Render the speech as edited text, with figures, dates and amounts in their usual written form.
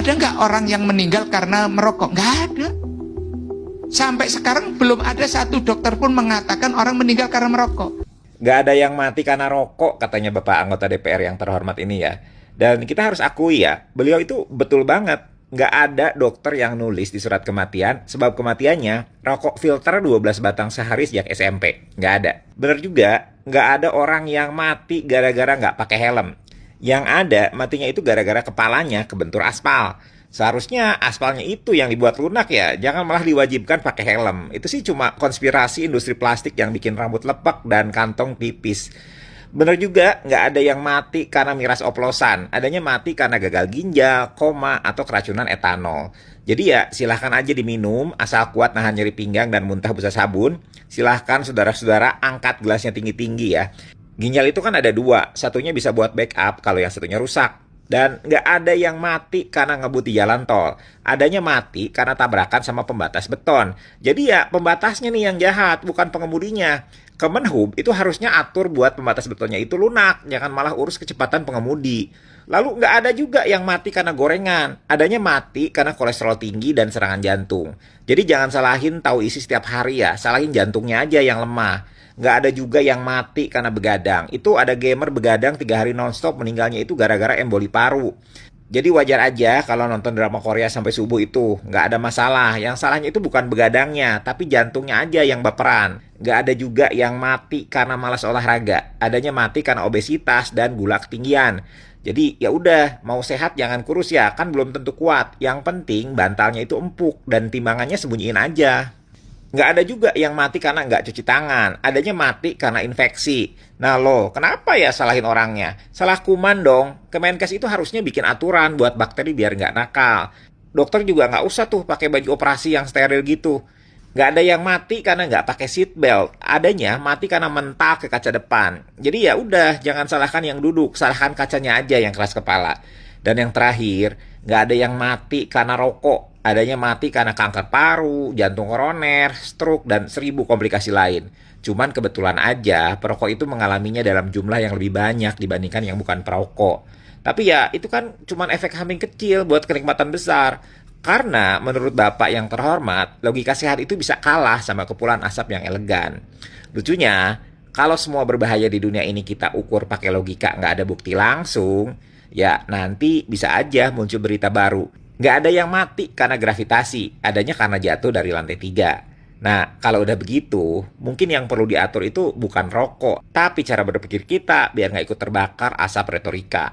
Ada nggak orang yang meninggal karena merokok? Nggak ada. Sampai sekarang belum ada satu dokter pun mengatakan orang meninggal karena merokok. Nggak ada yang mati karena rokok, katanya Bapak anggota DPR yang terhormat ini ya. Dan kita harus akui ya, beliau itu betul banget. Nggak ada dokter yang nulis di surat kematian, sebab kematiannya rokok filter 12 batang sehari sejak SMP. Nggak ada. Bener juga, nggak ada orang yang mati gara-gara nggak pakai helm. Yang ada, matinya itu gara-gara kepalanya kebentur aspal. Seharusnya aspalnya itu yang dibuat lunak ya, jangan malah diwajibkan pakai helm. Itu sih cuma konspirasi industri plastik yang bikin rambut lepek dan kantong tipis. Bener juga, nggak ada yang mati karena miras oplosan. Adanya mati karena gagal ginjal, koma, atau keracunan etanol. Jadi ya silahkan aja diminum, asal kuat nahan nyeri pinggang dan muntah busa sabun. Silahkan saudara-saudara angkat gelasnya tinggi-tinggi ya. Ginjal itu kan ada dua, satunya bisa buat backup kalau yang satunya rusak. Dan nggak ada yang mati karena ngebut di jalan tol. Adanya mati karena tabrakan sama pembatas beton. Jadi ya pembatasnya nih yang jahat, bukan pengemudinya. Kemenhub itu harusnya atur buat pembatas betonnya itu lunak, jangan malah urus kecepatan pengemudi. Lalu nggak ada juga yang mati karena gorengan. Adanya mati karena kolesterol tinggi dan serangan jantung. Jadi jangan salahin tahu isi setiap hari ya, salahin jantungnya aja yang lemah. Nggak ada juga yang mati karena begadang. Itu ada gamer begadang 3 hari nonstop, meninggalnya itu gara-gara emboli paru. Jadi wajar aja kalau nonton drama Korea sampai subuh itu. Nggak ada masalah. Yang salahnya itu bukan begadangnya, tapi jantungnya aja yang baperan. Nggak ada juga yang mati karena malas olahraga. Adanya mati karena obesitas dan gula ketinggian. Jadi ya udah, mau sehat jangan kurus ya, kan belum tentu kuat. Yang penting bantalnya itu empuk dan timbangannya sembunyiin aja. Nggak ada juga yang mati karena nggak cuci tangan. Adanya mati karena infeksi. Nah loh, kenapa ya salahin orangnya? Salah kuman dong. Kemenkes itu harusnya bikin aturan buat bakteri biar nggak nakal. Dokter juga nggak usah tuh pakai baju operasi yang steril gitu. Nggak ada yang mati karena nggak pakai seat belt. Adanya mati karena mental ke kaca depan. Jadi ya udah, jangan salahkan yang duduk. Salahkan kacanya aja yang keras kepala. Dan yang terakhir, nggak ada yang mati karena rokok. Adanya mati karena kanker paru, jantung koroner, stroke, dan 1000 komplikasi lain. Cuman kebetulan aja perokok itu mengalaminya dalam jumlah yang lebih banyak dibandingkan yang bukan perokok. Tapi ya itu kan cuman efek samping kecil buat kenikmatan besar. Karena menurut Bapak yang terhormat, logika sehat itu bisa kalah sama kepulan asap yang elegan. Lucunya, kalau semua berbahaya di dunia ini kita ukur pakai logika nggak ada bukti langsung, ya nanti bisa aja muncul berita baru. Nggak ada yang mati karena gravitasi, adanya karena jatuh dari lantai 3. Nah, kalau udah begitu, mungkin yang perlu diatur itu bukan rokok, tapi cara berpikir kita biar nggak ikut terbakar asap retorika.